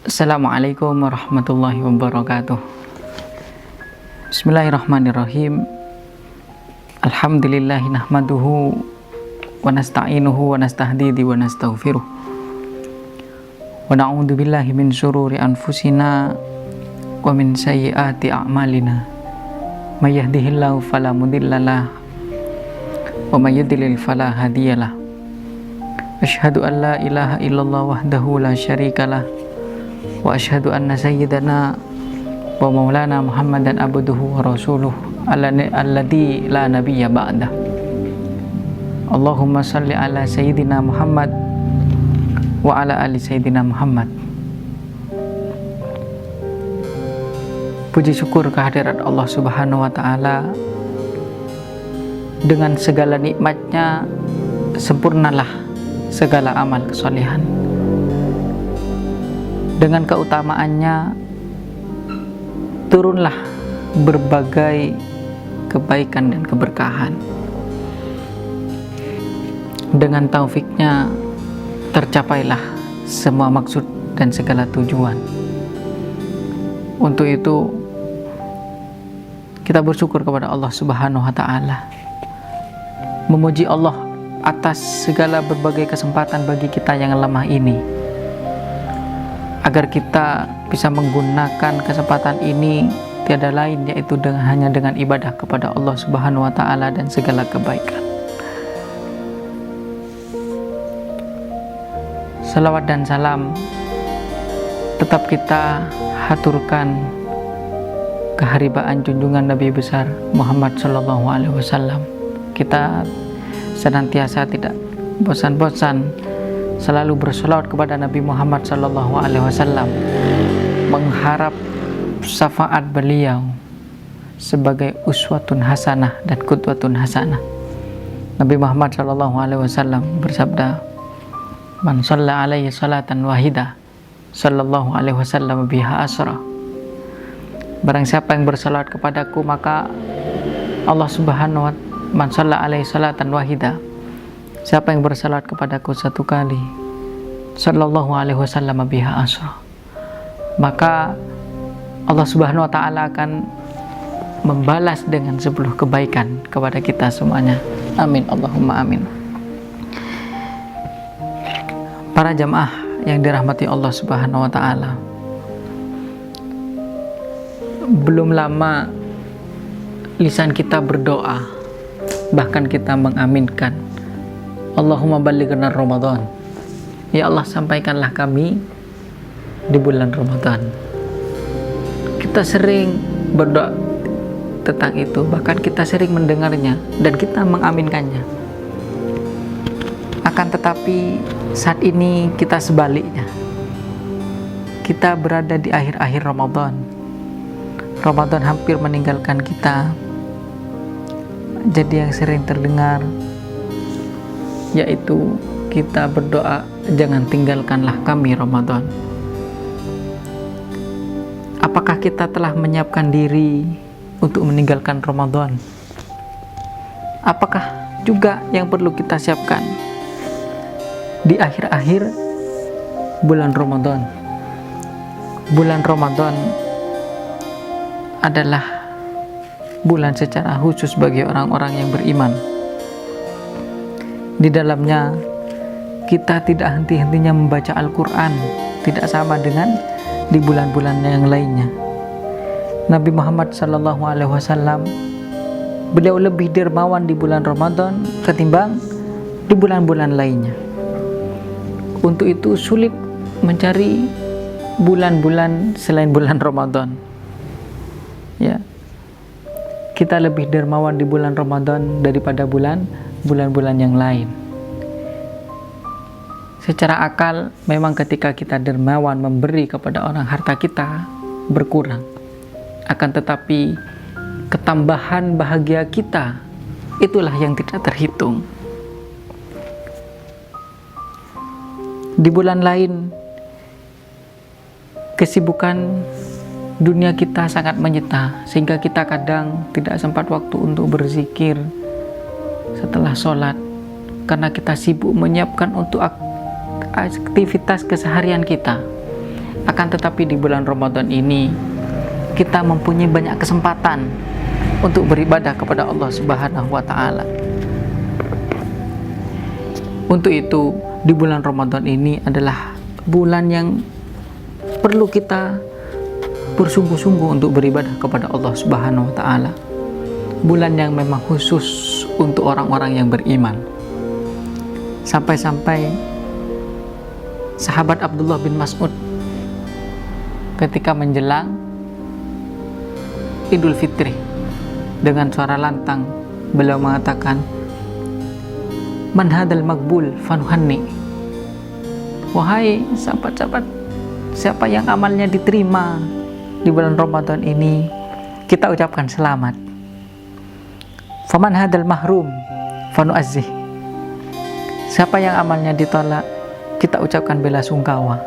Assalamualaikum warahmatullahi wabarakatuh. Bismillahirrahmanirrahim. Alhamdulillahi nahmaduhu wa nasta'inuhu wa nastahdihi wa nastaghfiruh. Wa na'udzu billahi min syururi anfusina wa min sayyiati a'malina. May yahdihillahu fala mudhillalah wa may yudlil fala hadiyalah. Asyhadu an la ilaha illallah wahdahu la syarikalah wa asyhadu anna sayyidana wa maulana Muhammadan abduhu wa rasuluh alladzi la nabiyya ba'dah. Allahumma salli ala sayyidina Muhammad wa ala ali sayyidina Muhammad. Puji syukur kehadirat Allah Subhanahu wa taala. Dengan segala nikmatnya sempurnalah segala amal kesolehan. Dengan keutamaannya turunlah berbagai kebaikan dan keberkahan. Dengan taufiknya tercapailah semua maksud dan segala tujuan. Untuk itu kita bersyukur kepada Allah Subhanahu wa taala. Memuji Allah atas segala berbagai kesempatan bagi kita yang lemah ini, agar kita bisa menggunakan kesempatan ini tiada lain yaitu hanya dengan ibadah kepada Allah Subhanahu wa taala dan segala kebaikan. Salawat dan salam tetap kita haturkan keharibaan junjungan Nabi besar Muhammad sallallahu alaihi wasallam. Kita senantiasa tidak bosan-bosan selalu bersolawat kepada Nabi Muhammad sallallahu alaihi wasallam, mengharap syafaat beliau sebagai uswatun hasanah dan qudwatun hasanah. Nabi Muhammad sallallahu alaihi wasallam bersabda, "Man shalla alaihi salatan wahidah, sallallahu alaihi wasallam biha asra." Barang siapa yang bersolawat kepadaku, maka Allah Subhanahu wa taala, man shalla alaihi salatan wahidah, siapa yang bersalat kepadaku satu kali, sallallahu alaihi wasallam biha asra, maka Allah Subhanahu wa taala akan membalas dengan 10 kebaikan kepada kita semuanya. Amin, Allahumma amin. Para jamaah yang dirahmati Allah Subhanahu wa taala, belum lama lisan kita berdoa, bahkan kita mengaminkan, Allahumma ballighna Ramadan. Ya Allah, sampaikanlah kami di bulan Ramadan. Kita sering berdoa tentang itu, bahkan kita sering mendengarnya dan kita mengaminkannya. Akan tetapi saat ini kita sebaliknya. Kita berada di akhir-akhir Ramadan. Ramadan hampir meninggalkan kita. Jadi yang sering terdengar yaitu kita berdoa, jangan tinggalkanlah kami Ramadan. Apakah kita telah menyiapkan diri untuk meninggalkan Ramadan? Apakah juga yang perlu kita siapkan di akhir-akhir bulan Ramadan? Bulan Ramadan adalah bulan secara khusus bagi orang-orang yang beriman. Di dalamnya kita tidak henti-hentinya membaca Al-Quran, tidak sama dengan di bulan-bulan yang lainnya. Nabi Muhammad sallallahu alaihi wasallam, beliau lebih dermawan di bulan Ramadan ketimbang di bulan-bulan lainnya. Untuk itu sulit mencari bulan-bulan selain bulan Ramadan. Ya, kita lebih dermawan di bulan Ramadan daripada bulan-bulan yang lain. Secara akal memang ketika kita dermawan memberi kepada orang, harta kita berkurang. Akan tetapi ketambahan bahagia kita itulah yang tidak terhitung. Di bulan lain kesibukan dunia kita sangat menyita, sehingga kita kadang tidak sempat waktu untuk berzikir setelah sholat, karena kita sibuk menyiapkan untuk aktivitas keseharian kita. Akan tetapi di bulan Ramadan ini kita mempunyai banyak kesempatan untuk beribadah kepada Allah Subhanahu wa taala. Untuk itu, di bulan Ramadan ini adalah bulan yang perlu kita bersungguh-sungguh untuk beribadah kepada Allah Subhanahu wa taala. Bulan yang memang khusus untuk orang-orang yang beriman. Sampai-sampai sahabat Abdullah bin Mas'ud ketika menjelang Idul Fitri dengan suara lantang beliau mengatakan, "Man hadal makbul fanuhanni." Wahai sahabat-sahabat, siapa yang amalnya diterima di bulan Ramadan ini, kita ucapkan selamat. Faman hadal mahrum fanuazzih. Siapa yang amalnya ditolak, kita ucapkan bela sungkawa.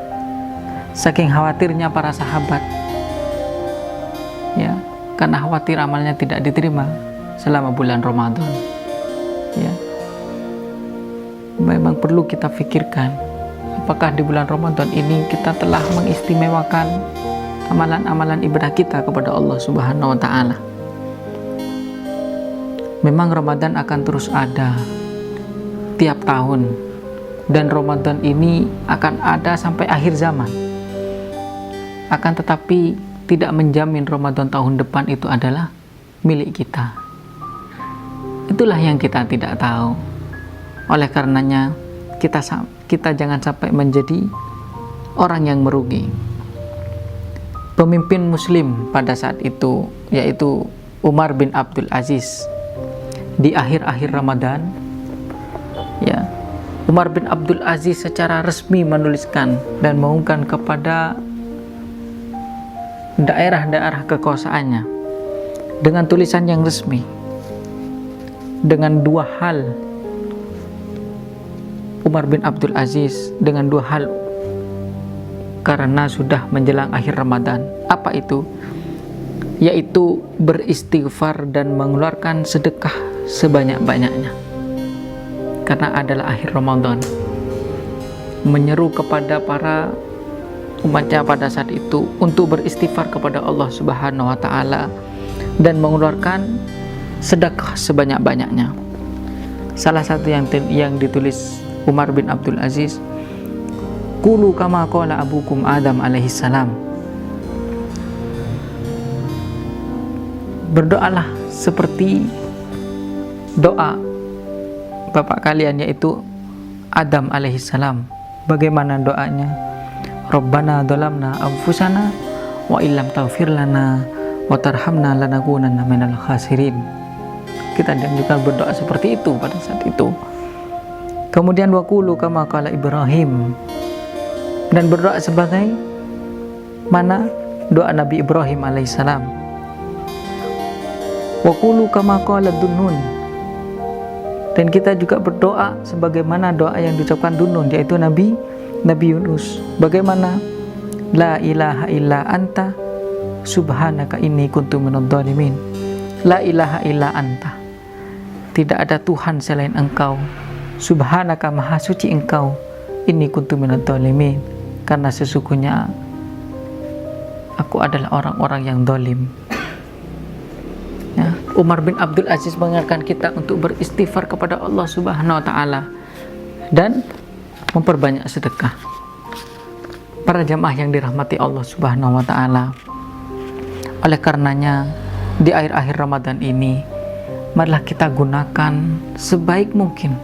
Saking khawatirnya para sahabat, ya, karena khawatir amalnya tidak diterima selama bulan Ramadan. Ya, memang perlu kita pikirkan, apakah di bulan Ramadan ini kita telah mengistimewakan amalan-amalan ibadah kita kepada Allah Subhanahu wa taala. Memang Ramadan akan terus ada tiap tahun, dan Ramadan ini akan ada sampai akhir zaman. Akan tetapi tidak menjamin Ramadan tahun depan itu adalah milik kita. Itulah yang kita tidak tahu. Oleh karenanya kita jangan sampai menjadi orang yang merugi. Pemimpin Muslim pada saat itu yaitu Umar bin Abdul Aziz, di akhir-akhir Ramadan, ya, Umar bin Abdul Aziz secara resmi menuliskan dan mengumumkan kepada daerah-daerah kekuasaannya dengan tulisan yang resmi, dengan dua hal. Umar bin Abdul Aziz dengan dua hal karena sudah menjelang akhir Ramadan. Apa itu? Yaitu beristighfar dan mengeluarkan sedekah sebanyak-banyaknya, karena adalah akhir Ramadan. Menyeru kepada para umatnya pada saat itu untuk beristighfar kepada Allah Subhanahu wa taala dan mengeluarkan sedekah sebanyak-banyaknya. Salah satu yang ditulis Umar bin Abdul Aziz, "Qulu kama qala abukum Adam alaihi salam." Berdoalah seperti doa bapak kalian yaitu Adam alaihissalam. Bagaimana doanya? Rabbana dhalamna anfusana wa illam taghfir lana wa tarhamna lanakunanna minal khasirin. Kita dianjurkan berdoa seperti itu pada saat itu. Kemudian waqulu kama qala Ibrahim, dan berdoa sebagai mana doa Nabi Ibrahim alaihissalam. Waqulu kama qala Dunnun, dan kita juga berdoa sebagaimana doa yang diucapkan Dunnun yaitu Nabi Yunus. Bagaimana? La ilaha illa anta subhanaka inni kuntu minadh dhalimin. La ilaha illa anta, tidak ada Tuhan selain engkau. Subhanaka, maha suci engkau. Inni kuntu minadh dhalimin, karena sesungguhnya aku adalah orang-orang yang zalim. Ya, Umar bin Abdul Aziz mengingatkan kita untuk beristighfar kepada Allah Subhanahu wa taala dan memperbanyak sedekah. Para jamaah yang dirahmati Allah Subhanahu wa taala, oleh karenanya di akhir-akhir Ramadan ini marilah kita gunakan sebaik mungkin.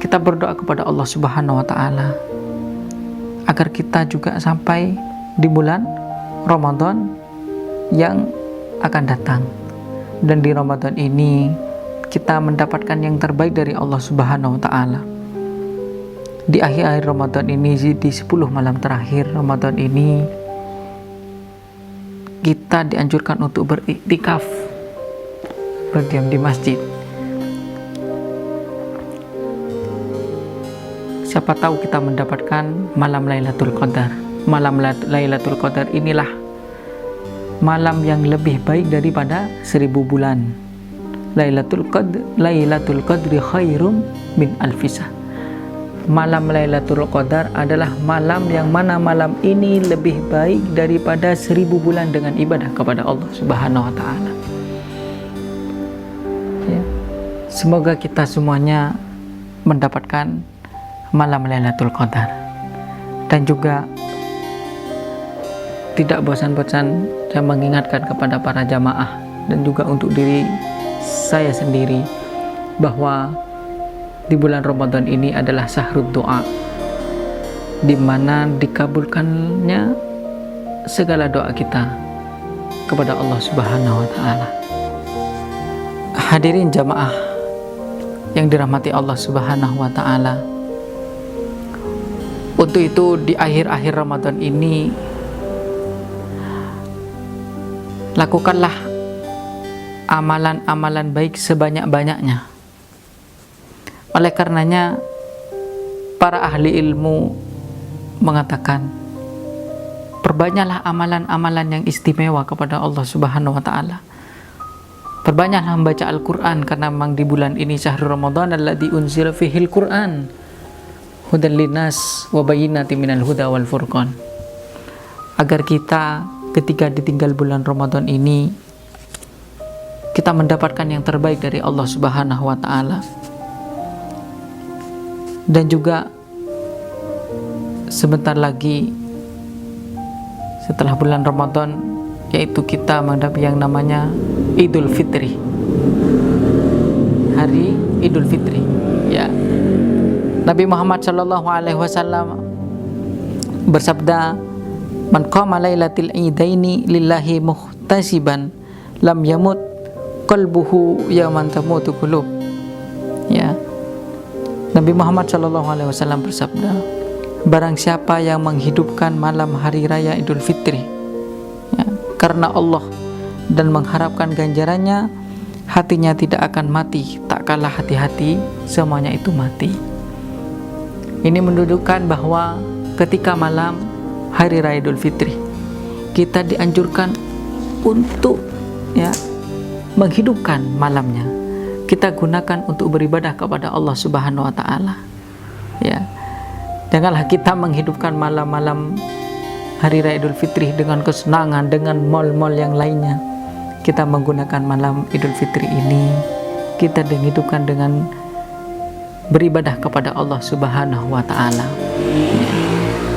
Kita berdoa kepada Allah Subhanahu wa taala agar kita juga sampai di bulan Ramadan yang akan datang, dan di Ramadan ini kita mendapatkan yang terbaik dari Allah Subhanahu wa taala. Di akhir-akhir Ramadan ini, di 10 malam terakhir Ramadan ini, kita dianjurkan untuk beriktikaf, berdiam di masjid. Siapa tahu kita mendapatkan malam Lailatul Qadar. Malam Lailatul Qadar inilah malam yang lebih baik daripada 1000 bulan. Lailatul Qadri khairum min alfisah. malam Lailatul Qadar adalah malam yang mana malam ini lebih baik daripada 1000 bulan dengan ibadah kepada Allah Subhanahu wa Ta'ala. Ya. Semoga kita semuanya mendapatkan malam Lailatul Qadar, dan juga tidak bosan-bosan saya mengingatkan kepada para jamaah dan juga untuk diri saya sendiri bahwa di bulan Ramadan ini adalah syahrul doa, di mana dikabulkannya segala doa kita kepada Allah Subhanahu wa Ta'ala. Hadirin jamaah yang dirahmati Allah Subhanahu wa Ta'ala, untuk itu di akhir-akhir Ramadan ini lakukanlah amalan-amalan baik sebanyak-banyaknya. Oleh karenanya para ahli ilmu mengatakan, perbanyaklah amalan-amalan yang istimewa kepada Allah Subhanahu wa Ta'ala. Perbanyaklah membaca Al-Quran, karena memang di bulan ini syahrul Ramadan alladzi unzila fihil Quran hudan linnas wa bayyinatin minal huda wal furqan. Agar kita ketika ditinggal bulan Ramadan ini, kita mendapatkan yang terbaik dari Allah Subhanahu wa Ta'ala. Dan juga sebentar lagi setelah bulan Ramadan, yaitu kita menghadapi yang namanya Idul Fitri, hari Idul Fitri. Ya, Nabi Muhammad Shallallahu Alaihi Wasallam bersabda, "Man qama lailatil idaini lillahi muhtasiban lam yamut qalbuhu yawman tamutu qulub." Ya, Nabi Muhammad SAW bersabda, barang siapa yang menghidupkan malam hari raya Idul Fitri, ya, karena Allah dan mengharapkan ganjarannya, hatinya tidak akan mati, tak kalah hati-hati semuanya itu mati. Ini menunjukkan bahwa ketika malam hari raya Idul Fitri, kita dianjurkan untuk menghidupkan malamnya. Kita gunakan untuk beribadah kepada Allah Subhanahu wa Ta'ala. Ya. Janganlah kita menghidupkan malam-malam hari raya Idul Fitri dengan kesenangan, dengan mal-mal yang lainnya. Kita menggunakan malam Idul Fitri ini, kita menghidupkan dengan beribadah kepada Allah Subhanahu wa Ta'ala. Ya.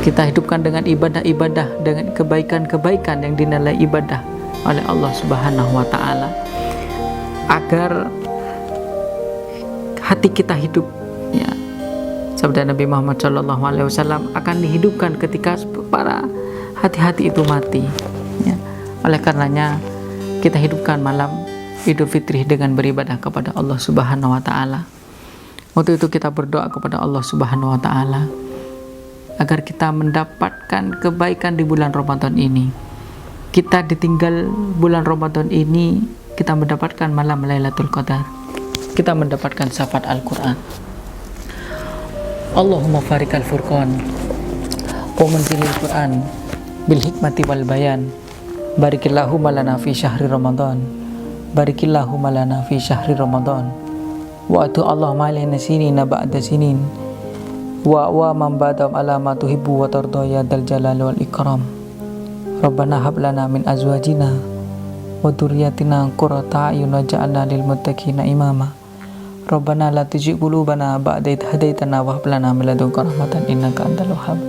Kita hidupkan dengan ibadah-ibadah, dengan kebaikan-kebaikan yang dinilai ibadah oleh Allah Subhanahu wa Ta'ala, agar hati kita hidup. Ya, sabda Nabi Muhammad SAW akan dihidupkan ketika para hati-hati itu mati. Ya, oleh karenanya kita hidupkan malam Idul Fitri dengan beribadah kepada Allah Subhanahu wa Ta'ala. Untuk itu kita berdoa kepada Allah Subhanahu wa Ta'ala agar kita mendapatkan kebaikan di bulan Ramadan ini. Kita ditinggal bulan Ramadan ini, kita mendapatkan malam Lailatul Qadar, kita mendapatkan syafaat Al-Quran. Allahumma farikal furqan wa munzilil Quran bil hikmati wal bayan, barikillahu malana fi syahri Ramadan, barikillahu malana fi syahri Ramadan, wa atu Allahumma alaina sinina ba'da sinin, wa man badam ala ma tuhibbu wa tarda ya dal jalali wal ikram. Rabbana hab lana min azwajina wa dhurriyyatina qurrata a'yun waj'alna lil muttaqina imama. Rabbana la tuzigh qulubana ba'da idh hadaitana wa hab lana min ladunka rahmatan innaka antal wahhab.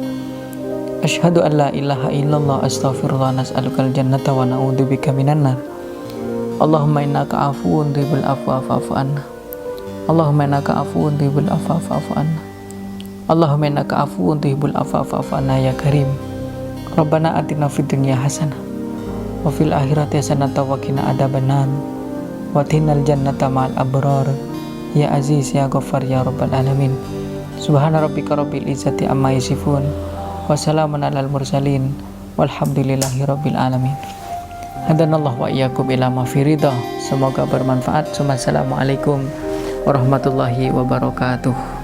Asyhadu an la ilaha illallah astaghfirullah nas'alukal jannata wa na'udzubika minan nar. Allahumma innaka afuwun tuhibbul afwa fa'fu anna. Allahumma innaka afuwun tuhibbul afwa fa'fu anna. Allahumma innaka afuwun tuhibbul afwa fa'fu anna ya karim. Rabbana atina fid dunya hasanah wa fil akhirati hasanah wa qina adzabannar wa qinal jannata ma'al abrar. Ya Aziz ya Ghaffar ya Rabbal alamin. Subhana rabbika rabbil izzati amma yasifun wa salamun alal mursalin walhamdulillahi rabbil alamin. Hadanallahu wa iyyakum ila ma fi ridha. Semoga bermanfaat. Wassalamualaikum warahmatullahi wabarakatuh.